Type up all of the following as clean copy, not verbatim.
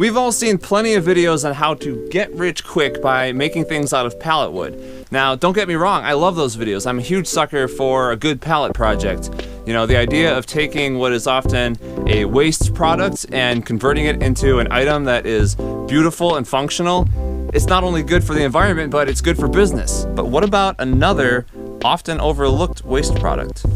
We've all seen plenty of videos on how to get rich quick by making things out of pallet wood. Now, don't get me wrong, I love those videos. I'm a huge sucker for a good pallet project. You know, the idea of taking what is often a waste product and converting it into an item that is beautiful and functional, it's not only good for the environment, but it's good for business. But what about another often overlooked waste product?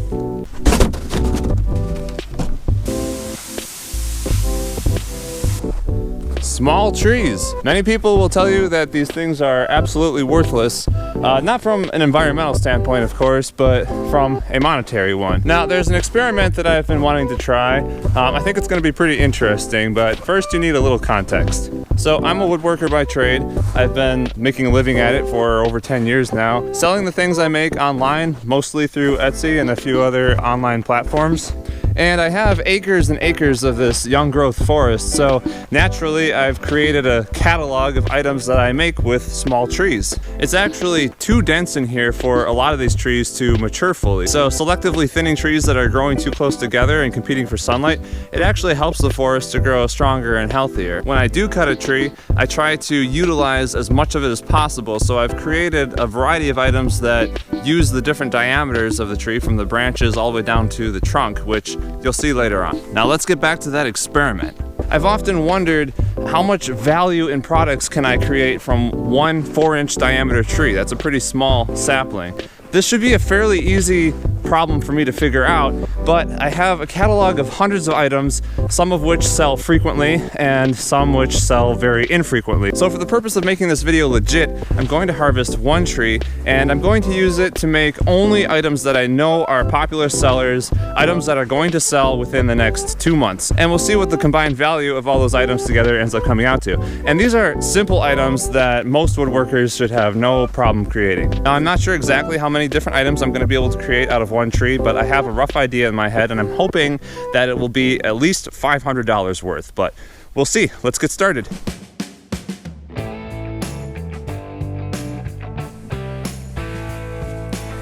Small trees. Many people will tell you that these things are absolutely worthless, not from an environmental standpoint, of course, but from a monetary one. Now, there's an experiment that I've been wanting to try. I think it's going to be pretty interesting, but first you need a little context. So I'm a woodworker by trade. I've been making a living at it for over 10 years now, selling the things I make online, mostly through Etsy and a few other online platforms. And I have acres and acres of this young growth forest, so naturally I've created a catalog of items that I make with small trees. It's actually too dense in here for a lot of these trees to mature fully. So selectively thinning trees that are growing too close together and competing for sunlight, it actually helps the forest to grow stronger and healthier. When I do cut a tree, I try to utilize as much of it as possible, so I've created a variety of items that use the different diameters of the tree from the branches all the way down to the trunk, which you'll see later on. Now let's get back to that experiment. I've often wondered how much value in products can I create from one 4-inch diameter tree. That's a pretty small sapling. This should be a fairly easy problem for me to figure out, but I have a catalog of hundreds of items, some of which sell frequently and some which sell very infrequently. So for the purpose of making this video legit, I'm going to harvest one tree and I'm going to use it to make only items that I know are popular sellers, items that are going to sell within the next 2 months. And we'll see what the combined value of all those items together ends up coming out to. And these are simple items that most woodworkers should have no problem creating. Now, I'm not sure exactly how many different items I'm going to be able to create out of one tree, but I have a rough idea in my head and I'm hoping that it will be at least $500 worth, but we'll see. Let's get started.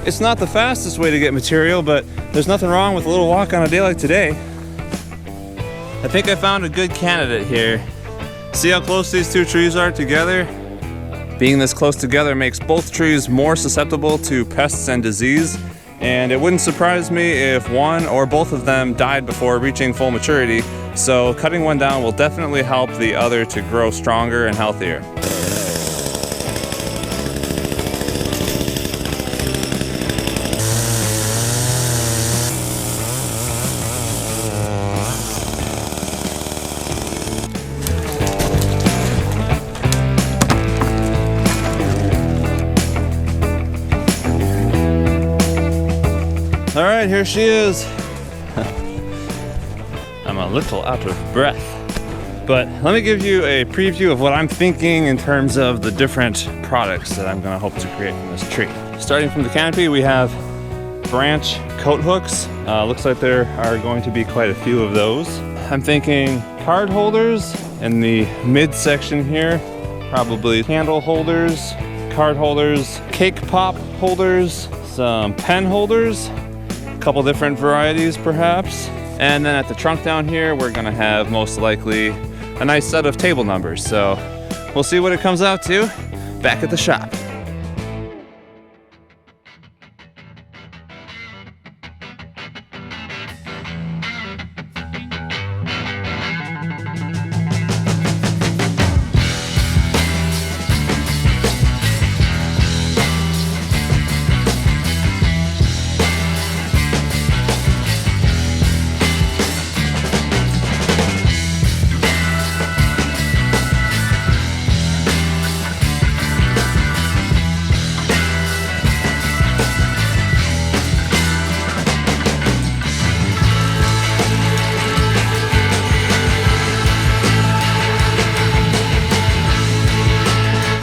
It's not the fastest way to get material, but there's nothing wrong with a little walk on a day like today. I think I found a good candidate here. See how close these two trees are together? Being this close together makes both trees more susceptible to pests and disease, and it wouldn't surprise me if one or both of them died before reaching full maturity, so cutting one down will definitely help the other to grow stronger and healthier. All right, here she is. I'm a little out of breath, but let me give you a preview of what I'm thinking in terms of the different products that I'm gonna hope to create from this tree. Starting from the canopy, we have branch coat hooks. Looks like there are going to be quite a few of those. I'm thinking card holders in the midsection here, probably candle holders, card holders, cake pop holders, some pen holders, couple different varieties perhaps, and then at the trunk down here we're gonna have most likely a nice set of table numbers, so we'll see what it comes out to back at the shop.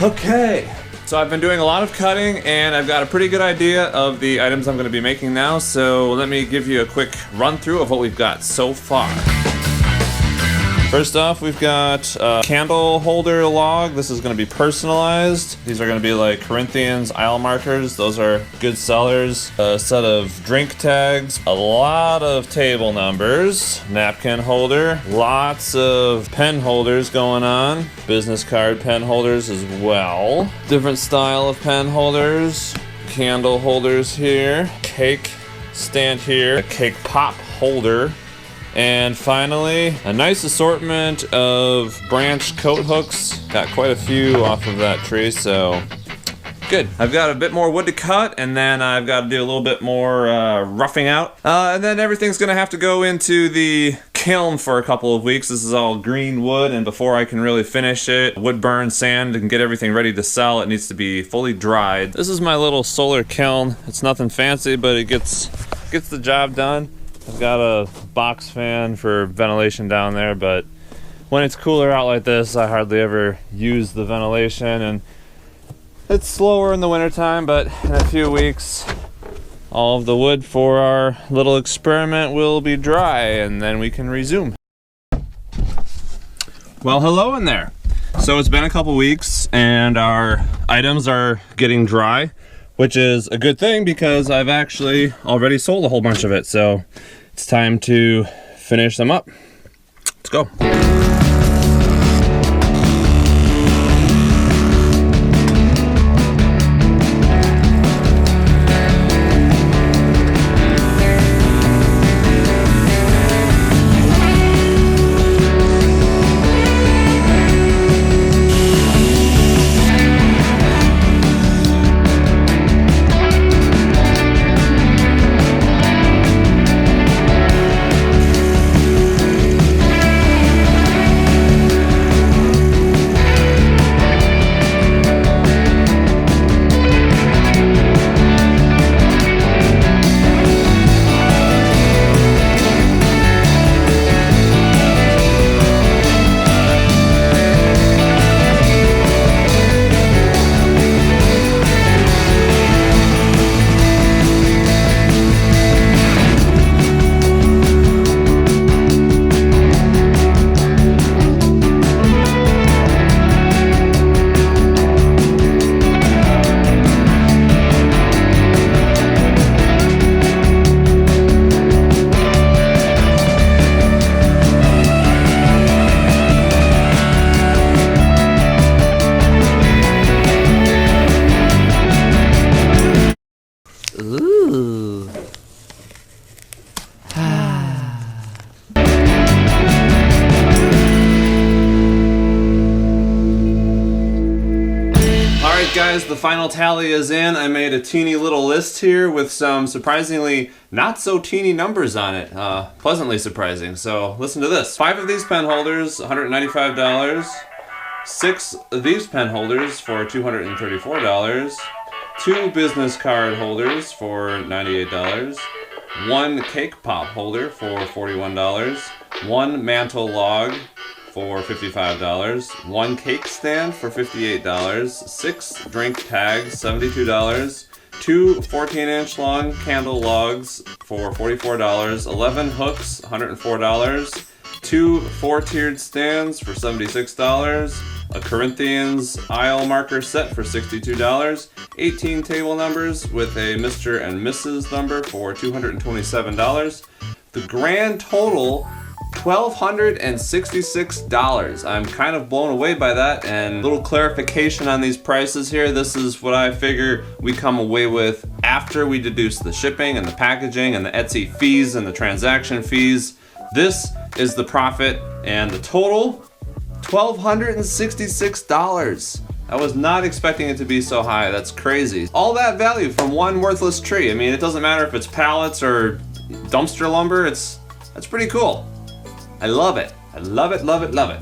Okay, so I've been doing a lot of cutting and I've got a pretty good idea of the items I'm going to be making now, so let me give you a quick run through of what we've got so far. First off, we've got a candle holder log. This is going to be personalized. These are going to be like Corinthians aisle markers. Those are good sellers. A set of drink tags, a lot of table numbers, napkin holder, lots of pen holders going on, business card pen holders as well. Different style of pen holders, candle holders here, cake stand here, a cake pop holder. And finally, a nice assortment of branch coat hooks. Got quite a few off of that tree, so good. I've got a bit more wood to cut, and then I've got to do a little bit more roughing out. And then everything's gonna have to go into the kiln for a couple of weeks. This is all green wood, and before I can really finish it, wood burn, sand, and get everything ready to sell, it needs to be fully dried. This is my little solar kiln. It's nothing fancy, but it gets the job done. I've got a box fan for ventilation down there, but when it's cooler out like this, I hardly ever use the ventilation, and it's slower in the wintertime, but in a few weeks, all of the wood for our little experiment will be dry, and then we can resume. Well, hello in there. So it's been a couple weeks, and our items are getting dry, which is a good thing because I've actually already sold a whole bunch of it. So it's time to finish them up. Let's go. Ooh. Alright guys, the final tally is in. I made a teeny little list here with some surprisingly not so teeny numbers on it. Pleasantly surprising. So listen to this. 5 of these pen holders, $195. 6 of these pen holders for $234. 2 business card holders for $98. 1 cake pop holder for $41. 1 mantle log for $55. 1 cake stand for $58. 6 drink tags, $72. 2 14-inch long candle logs for $44. 11 hooks, $104. 2 4-tiered stands for $76. A Corinthians aisle marker set for $62. 18 table numbers with a Mr. and Mrs. number for $227. The grand total, $1,266. I'm kind of blown away by that, and little clarification on these prices here. This is what I figure we come away with after we deduce the shipping and the packaging and the Etsy fees and the transaction fees. This is the profit, and the total, $1,266. I was not expecting it to be so high. That's crazy. All that value from one worthless tree. I mean, it doesn't matter if it's pallets or dumpster lumber. That's pretty cool. I love it. I love it, love it, love it.